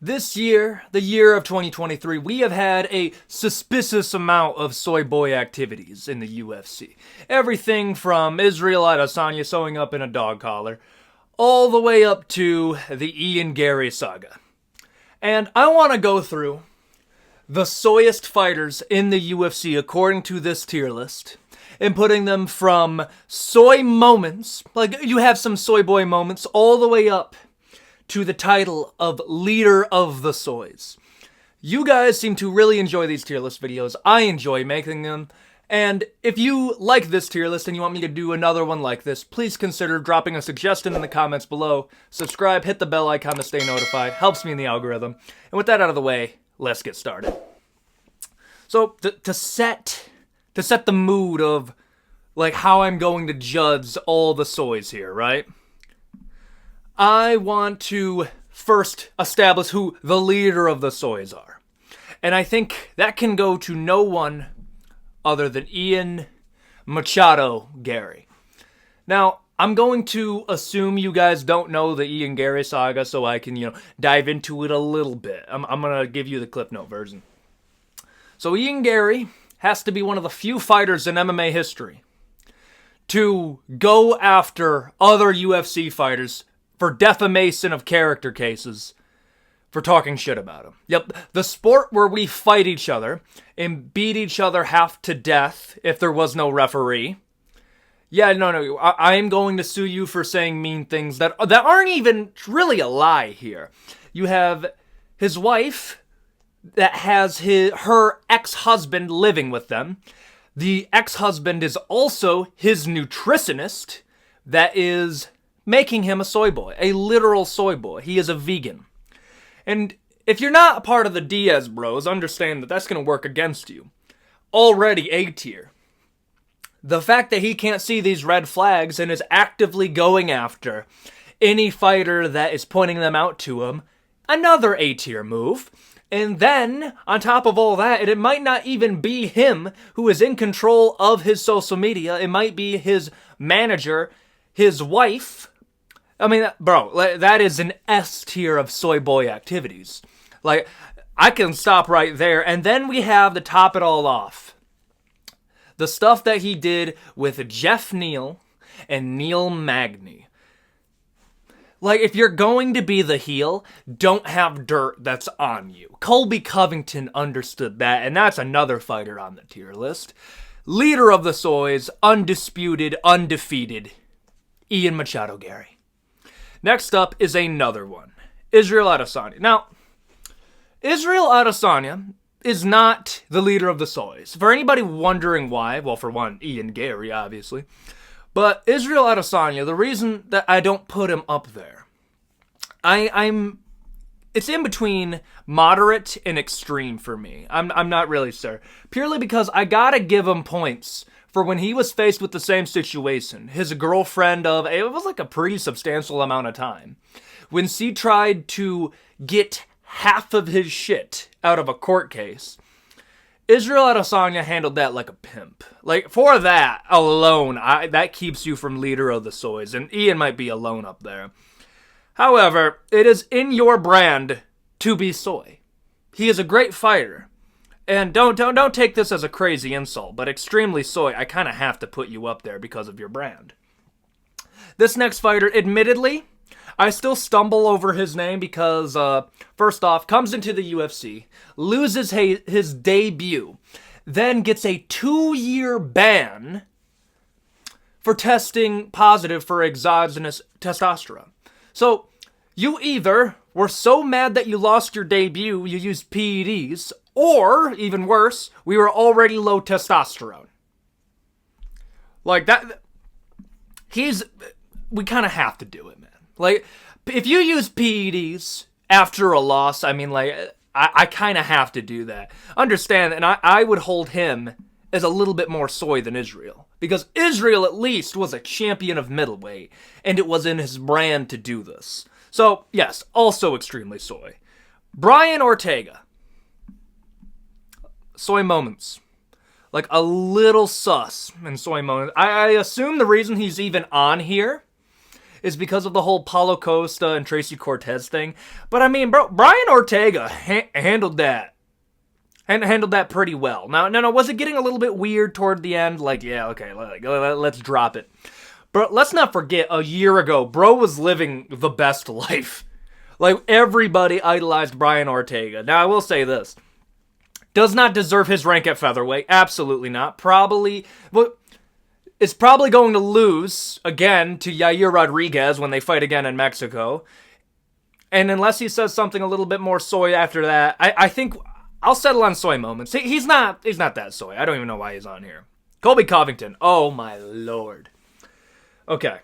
This year, the year of 2023, we have had a suspicious amount of soy boy activities in the UFC. Everything from Ciryl Adesanya sewing up in a dog collar, all the way up to the Ian Garry saga. And I want to go through the soyest fighters in the UFC according to this tier list, and putting them from soy moments, like you have some soy boy moments, all the way up to the title of Leader of the Soys. You guys seem to really enjoy these tier list videos. I enjoy making them. And if you like this tier list and you want me to do another one like this, please consider dropping a suggestion in the comments below. Subscribe, hit the bell icon to stay notified. Helps me in the algorithm. And with that out of the way, let's get started. So to set the mood of like how I'm going to judge all the soys here, right? I want to first establish who the leader of the soys are. And I think that can go to no one other than Ian Machado Garry. Now, I'm going to assume you guys don't know the Ian Garry saga, so I can, dive into it a little bit. I'm going to give you the Clip Note version. So Ian Garry has to be one of the few fighters in MMA history to go after other UFC fighters for defamation of character cases for talking shit about him. Yep, the sport where we fight each other and beat each other half to death if there was no referee. Yeah, no, I am going to sue you for saying mean things that aren't even really a lie here. You have his wife that has her ex-husband living with them. The ex-husband is also his nutritionist that is making him a soy boy, a literal soy boy. He is a vegan. And if you're not a part of the Diaz bros, understand that that's going to work against you. Already A tier. The fact that he can't see these red flags and is actively going after any fighter that is pointing them out to him, another A tier move. And then, on top of all that, it might not even be him who is in control of his social media. It might be his manager, his wife. I mean, bro, that is an S tier of soy boy activities. Like, I can stop right there. And then we have to top it all off. The stuff that he did with Jeff Neal and Neil Magny. Like, if you're going to be the heel, don't have dirt that's on you. Colby Covington understood that, and that's another fighter on the tier list. Leader of the Soys, undisputed, undefeated, Ian Machado Garry. Next up is another one, Ciryl Adesanya. Now, Ciryl Adesanya is not the leader of the Soys. For anybody wondering why, well, for one, Ian Garry, obviously. But Ciryl Adesanya, the reason that I don't put him up there, it's in between moderate and extreme for me. I'm not really sure. Purely because I gotta give him points for when he was faced with the same situation. His girlfriend of, it was like a pretty substantial amount of time. When she tried to get half of his shit out of a court case, Ciryl Adesanya handled that like a pimp. Like, for that alone, that keeps you from leader of the Soys, and Ian might be alone up there. However, it is in your brand to be soy. He is a great fighter. And don't take this as a crazy insult, but extremely soy, I kind of have to put you up there because of your brand. This next fighter, admittedly, I still stumble over his name because, first off, comes into the UFC, loses his debut, then gets a 2-year ban for testing positive for exogenous testosterone. So, you either were so mad that you lost your debut, you used PEDs, or, even worse, we were already low testosterone. Like, that, we kind of have to do it, man. Like, if you use PEDs after a loss, I mean, like, I kind of have to do that. Understand, and I would hold him as a little bit more soy than Ciryl. Because Ciryl, at least, was a champion of middleweight, and it was in his brand to do this. So, yes, also extremely soy. Brian Ortega. Soy moments. Like, a little sus in soy moments. I assume the reason he's even on here is because of the whole Paulo Costa and Tracy Cortez thing. But I mean, bro, Brian Ortega handled that. And handled that pretty well. Now, was it getting a little bit weird toward the end? Like, yeah, okay, let's drop it. But let's not forget, a year ago, bro was living the best life. Like, everybody idolized Brian Ortega. Now, I will say this. Does not deserve his rank at featherweight. Absolutely not. Is probably going to lose, again, to Yair Rodriguez when they fight again in Mexico. And unless he says something a little bit more soy after that, I think I'll settle on soy moments. He's not that soy. I don't even know why he's on here. Colby Covington. Oh, my Lord. Okay.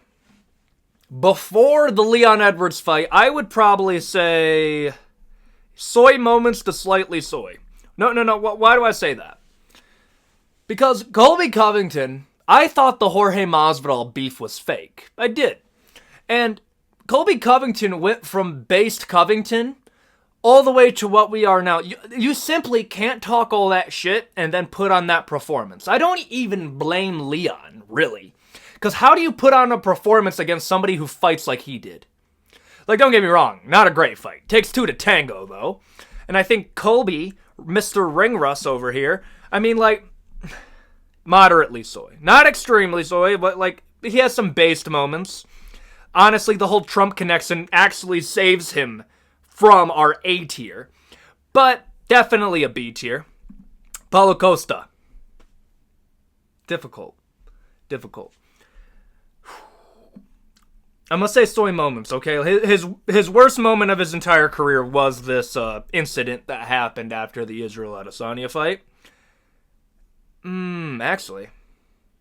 Before the Leon Edwards fight, I would probably say soy moments to slightly soy. No. Why do I say that? Because Colby Covington, I thought the Jorge Masvidal beef was fake. I did. And Colby Covington went from based Covington all the way to what we are now. You simply can't talk all that shit and then put on that performance. I don't even blame Leon, really. Because how do you put on a performance against somebody who fights like he did? Like, don't get me wrong, not a great fight. Takes two to tango, though. And I think Colby, Mr. Ring Russ over here, I mean, like, moderately soy. Not extremely soy, but, like, he has some based moments. Honestly, the whole Trump connection actually saves him from our A tier, but definitely a B tier. Paulo Costa. Difficult. I must say soy moments, okay? His worst moment of his entire career was this incident that happened after the Ciryl Adesanya fight. Actually.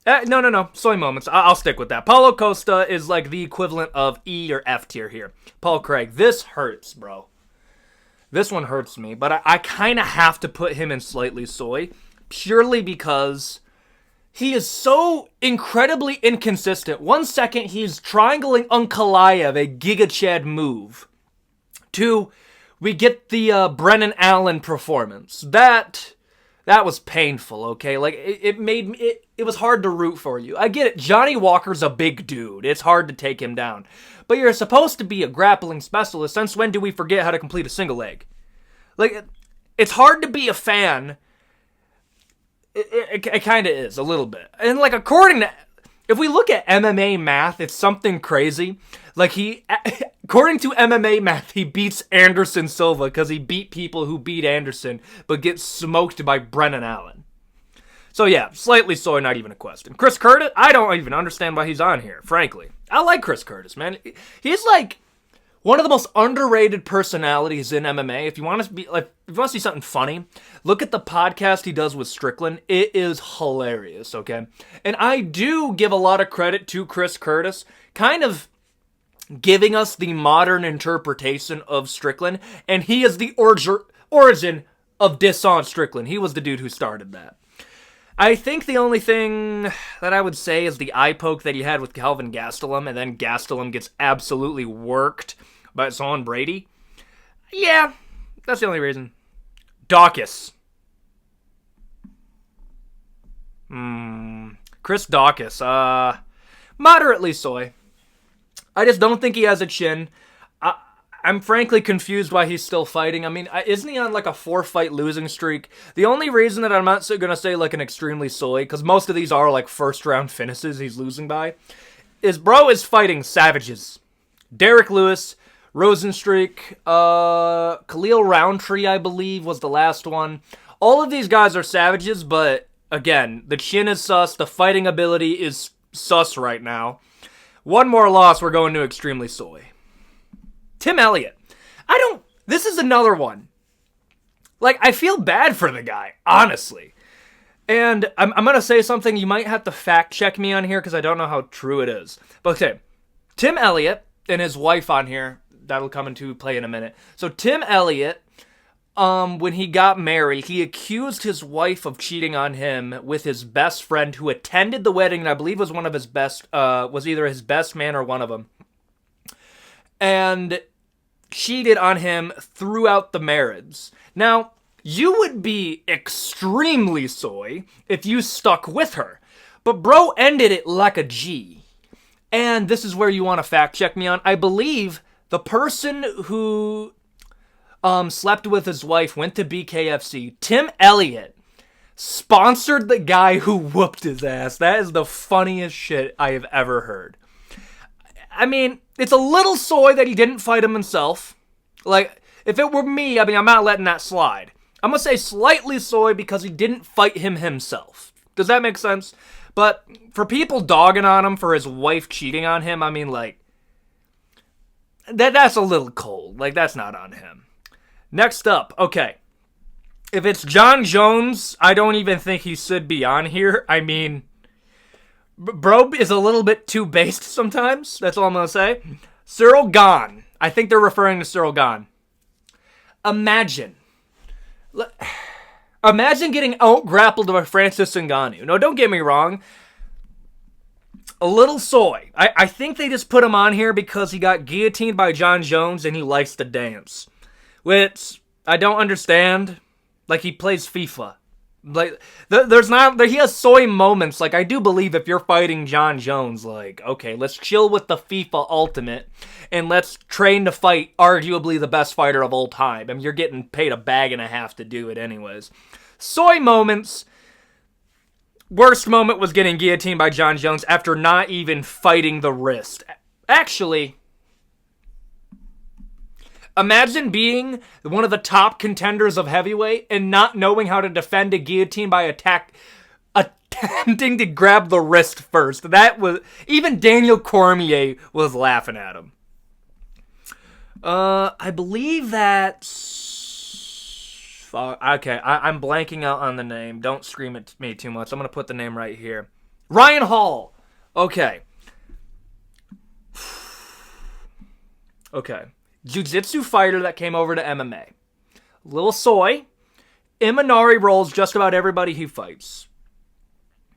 No. Soy moments. I'll stick with that. Paulo Costa is like the equivalent of E or F tier here. Paul Craig. This hurts, bro. This one hurts me, but I kind of have to put him in slightly soy, purely because he is so incredibly inconsistent. 1 second, he's triangling Ankalaev, a Giga Chad move. 2, we get the Brennan Allen performance. That was painful, okay? Like, it was hard to root for you. I get it. Johnny Walker's a big dude. It's hard to take him down. But you're supposed to be a grappling specialist. Since when do we forget how to complete a single leg? Like, it's hard to be a fan. It kind of is, a little bit. And, like, if we look at MMA math, it's something crazy. Like, according to MMA math, he beats Anderson Silva because he beat people who beat Anderson, but gets smoked by Brennan Allen. So yeah, slightly soy, not even a question. Chris Curtis, I don't even understand why he's on here, frankly. I like Chris Curtis, man. He's like one of the most underrated personalities in MMA. If you want to see something funny, look at the podcast he does with Strickland. It is hilarious, okay? And I do give a lot of credit to Chris Curtis, kind of giving us the modern interpretation of Strickland, and he is the origin of Dishon Strickland. He was the dude who started that. I think the only thing that I would say is the eye poke that he had with Calvin Gastelum, and then Gastelum gets absolutely worked by Sean Brady. Yeah, that's the only reason. Daukaus. Chris Daukaus. Moderately soy. I just don't think he has a chin. I'm frankly confused why he's still fighting. I mean, isn't he on like a 4-fight losing streak? The only reason that I'm not going to say like an extremely soy, because most of these are like first-round finishes he's losing by, is bro is fighting savages. Derek Lewis, Rosenstreich, Khalil Roundtree, I believe, was the last one. All of these guys are savages, but again, the chin is sus, the fighting ability is sus right now. One more loss, we're going to extremely soy. Tim Elliott. This is another one. Like, I feel bad for the guy, honestly. And I'm going to say something, you might have to fact check me on here because I don't know how true it is. But okay, Tim Elliott and his wife on here, that'll come into play in a minute. So Tim Elliott, when he got married, he accused his wife of cheating on him with his best friend who attended the wedding, and I believe was one of his best, was either his best man or one of them. And cheated on him throughout the marriage. Now, you would be extremely soy if you stuck with her. But bro ended it like a G. And this is where you want to fact check me on. I believe the person who slept with his wife, went to BKFC, Tim Elliott, sponsored the guy who whooped his ass. That is the funniest shit I have ever heard. I mean, it's a little soy that he didn't fight him himself. Like, if it were me, I mean, I'm not letting that slide. I'm going to say slightly soy because he didn't fight him himself. Does that make sense? But for people dogging on him for his wife cheating on him, I mean, like, that's a little cold. Like, that's not on him. Next up, okay. If it's John Jones, I don't even think he should be on here. I mean, bro is a little bit too based sometimes. That's all I'm going to say. Ciryl Gane. I think they're referring to Ciryl Gane. Imagine getting out-grappled by Francis Ngannou. No, don't get me wrong. A little soy. I think they just put him on here because he got guillotined by John Jones and he likes to dance. Which I don't understand. Like, he plays FIFA. Like, he has soy moments. Like, I do believe if you're fighting John Jones, like, okay, let's chill with the FIFA Ultimate and let's train to fight arguably the best fighter of all time. I mean, you're getting paid $1.50 to do it anyways. Soy moments. Worst moment was getting guillotined by John Jones after not even fighting the wrist. Actually, imagine being one of the top contenders of heavyweight and not knowing how to defend a guillotine by attempting to grab the wrist first. That was, even Daniel Cormier was laughing at him. I believe that's... Okay, I'm blanking out on the name. Don't scream at me too much. I'm going to put the name right here. Ryan Hall. Okay. Okay. Jiu-jitsu fighter that came over to MMA. Little soy. Imanari rolls just about everybody he fights.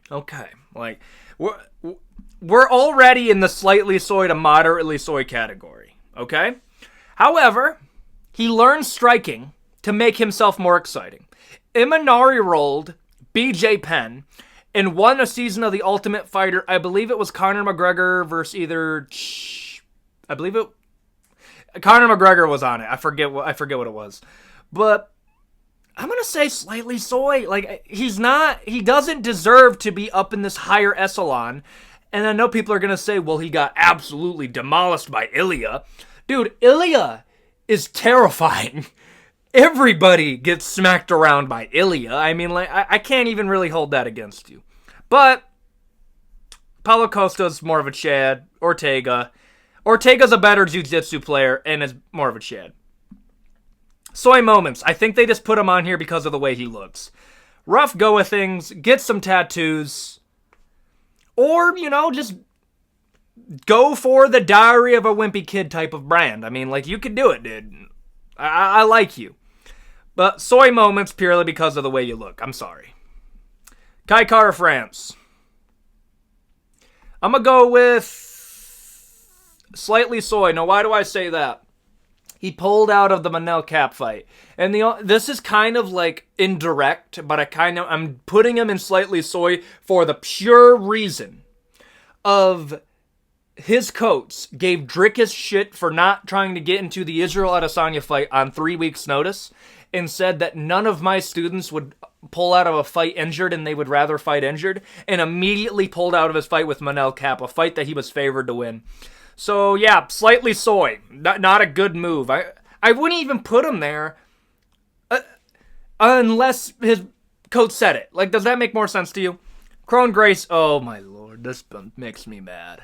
Okay. Like, we're already in the slightly soy to moderately soy category. Okay? However, he learned striking to make himself more exciting. Imanari rolled BJ Penn and won a season of The Ultimate Fighter. I believe it was Conor McGregor versus either... Conor McGregor was on it. I forget what it was. But I'm going to say slightly soy. Like, he doesn't deserve to be up in this higher echelon. And I know people are going to say, well, he got absolutely demolished by Elliott. Dude, Elliott is terrifying. Everybody gets smacked around by Elliott. I mean, like, I can't even really hold that against you. But Paulo Costa's more of a Chad. Ortega's a better jiu-jitsu player and is more of a Chad. Soy moments. I think they just put him on here because of the way he looks. Rough go with things. Get some tattoos. Or, just go for the Diary of a Wimpy Kid type of brand. I mean, like, you could do it, dude. I like you. But soy moments purely because of the way you look. I'm sorry. Kai Kara France. I'm going to go with slightly soy. Now, why do I say that? He pulled out of the Manel Cap fight. And this is kind of like indirect, but I'm putting him in slightly soy for the pure reason of his coach gave Drickus shit for not trying to get into the Israel Adesanya fight on 3 weeks' notice and said that none of my students would pull out of a fight injured and they would rather fight injured, and immediately pulled out of his fight with Manel Cap, a fight that he was favored to win. So, yeah, slightly soy. Not a good move. I wouldn't even put him there unless his coach said it. Like, does that make more sense to you? Kron Gracie. Oh, my lord. This makes me mad.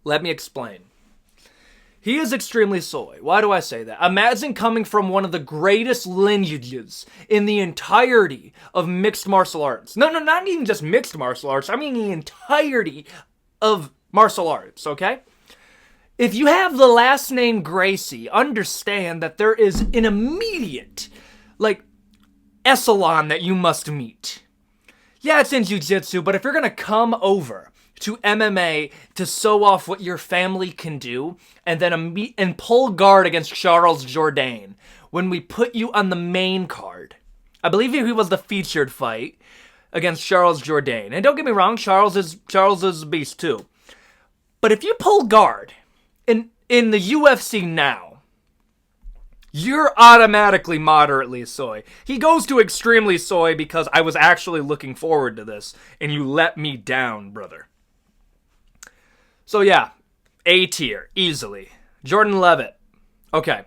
Let me explain. He is extremely soy. Why do I say that? Imagine coming from one of the greatest lineages in the entirety of mixed martial arts. No, not even just mixed martial arts. I mean the entirety of martial arts, okay? If you have the last name Gracie, understand that there is an immediate, echelon that you must meet. Yeah, it's in jiu-jitsu, but if you're going to come over to MMA to show off what your family can do, and then and pull guard against Charles Jourdain when we put you on the main card. I believe he was the featured fight. against Charles Jourdain. And don't get me wrong, Charles is a beast too. But if you pull guard in the UFC now, you're automatically moderately soy. He goes to extremely soy because I was actually looking forward to this, and you let me down, brother. So yeah, A tier, easily. Jordan Leavitt. Okay.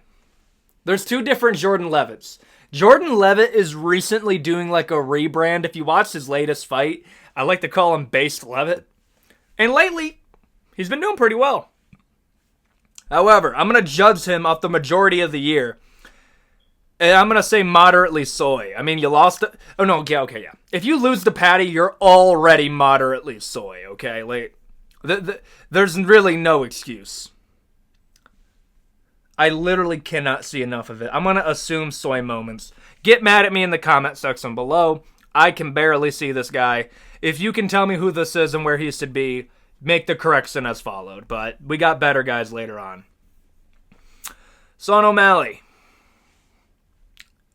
There's two different Jordan Leavitts. Jordan Leavitt is recently doing like a rebrand. If you watch his latest fight, I like to call him Based Leavitt. And lately, he's been doing pretty well. However, I'm going to judge him off the majority of the year. And I'm going to say moderately soy. I mean, you lost... Oh, no, okay, yeah. If you lose to Patty, you're already moderately soy, okay? Like, there's really no excuse. I literally cannot see enough of it. I'm going to assume soy moments. Get mad at me in the comment section below. I can barely see this guy. If you can tell me who this is and where he should be, make the correction as followed. But we got better guys later on. Sean O'Malley.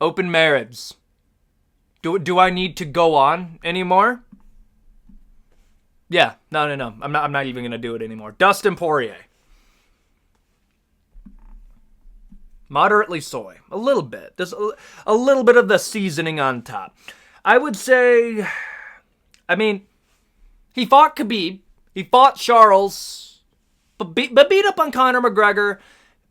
Open marriage. Do I need to go on anymore? Yeah, no. I'm not even going to do it anymore. Dustin Poirier. Moderately soy. A little bit. Just a little bit of the seasoning on top. I would say, I mean, he fought Khabib. He fought Charles. But beat up on Conor McGregor.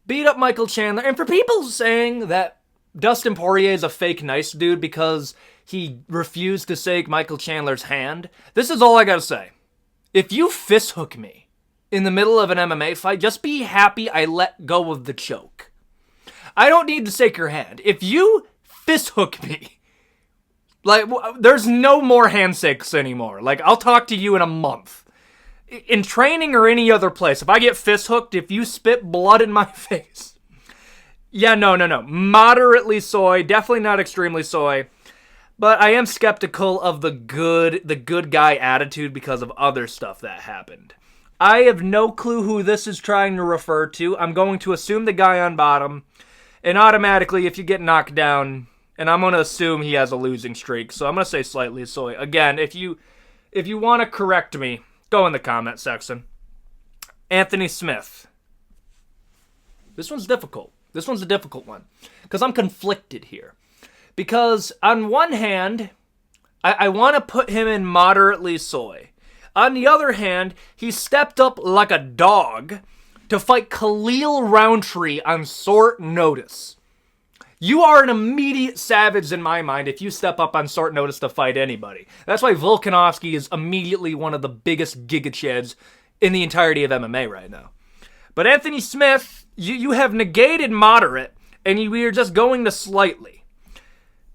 Beat up Michael Chandler. And for people saying that Dustin Poirier is a fake nice dude because he refused to shake Michael Chandler's hand, this is all I gotta say. If you fist hook me in the middle of an MMA fight, just be happy I let go of the choke. I don't need to shake your hand. If you fist hook me, like, there's no more handshakes anymore. Like, I'll talk to you in a month. In training or any other place, if I get fist hooked, if you spit blood in my face. Yeah, no. Moderately soy, definitely not extremely soy. But I am skeptical of the good guy attitude because of other stuff that happened. I have no clue who this is trying to refer to. I'm going to assume the guy on bottom. And automatically, if you get knocked down, and I'm going to assume he has a losing streak, so I'm going to say slightly soy. Again, if you want to correct me, go in the comment section. Anthony Smith. This one's difficult. This one's a difficult one. Because I'm conflicted here. Because on one hand, I want to put him in moderately soy. On the other hand, he stepped up like a dog to fight Khalil Roundtree on short notice. You are an immediate savage in my mind if you step up on short notice to fight anybody. That's why Volkanovski is immediately one of the biggest gigachads in the entirety of MMA right now. But Anthony Smith, you have negated moderate, and we are just going to slightly.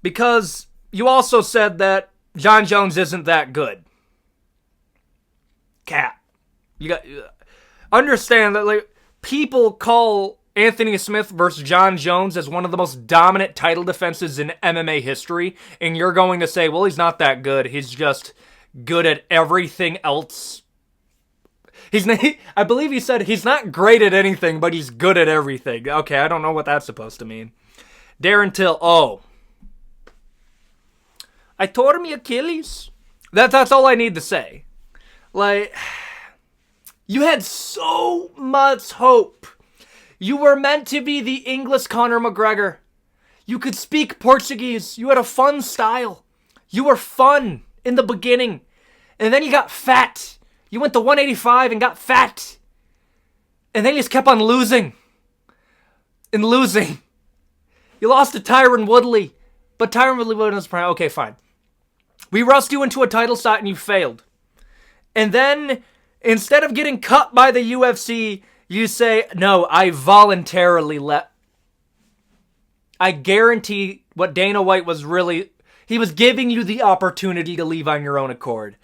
Because you also said that Jon Jones isn't that good. Cat. You got... Understand that, like, people call Anthony Smith versus Jon Jones as one of the most dominant title defenses in MMA history, and you're going to say, well, he's not that good. He's just good at everything else. I believe he said he's not great at anything, but he's good at everything. Okay, I don't know what that's supposed to mean. Darren Till. Oh. I tore me Achilles. That's all I need to say. Like... You had so much hope. You were meant to be the English Conor McGregor. You could speak Portuguese. You had a fun style. You were fun in the beginning. And then you got fat. You went to 185 and got fat. And then you just kept on losing. And losing. You lost to Tyron Woodley. But Tyron Woodley was prime. Okay, fine. We rushed you into a title shot and you failed. And then... instead of getting cut by the UFC, you say, no, I voluntarily let... I guarantee what Dana White was really... He was giving you the opportunity to leave on your own accord.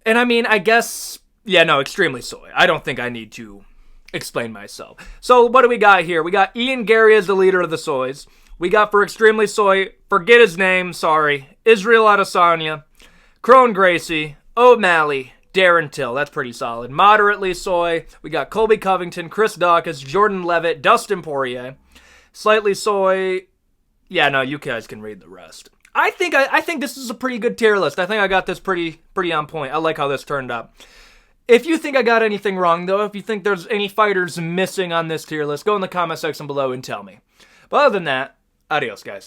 And I mean, I guess... Yeah, no, extremely soy. I don't think I need to explain myself. So what do we got here? We got Ian Garry as the leader of the soys. We got for extremely soy, forget his name, sorry, Ciryl Adesanya, Kron Gracie, O'Malley, Darren Till, that's pretty solid. Moderately soy, we got Colby Covington, Chris Daukaus, Jordan Leavitt, Dustin Poirier. Slightly soy, yeah, no, you guys can read the rest. I think this is a pretty good tier list. I think I got this pretty on point. I like how this turned out. If you think I got anything wrong, though, if you think there's any fighters missing on this tier list, go in the comment section below and tell me. But other than that, adios, guys.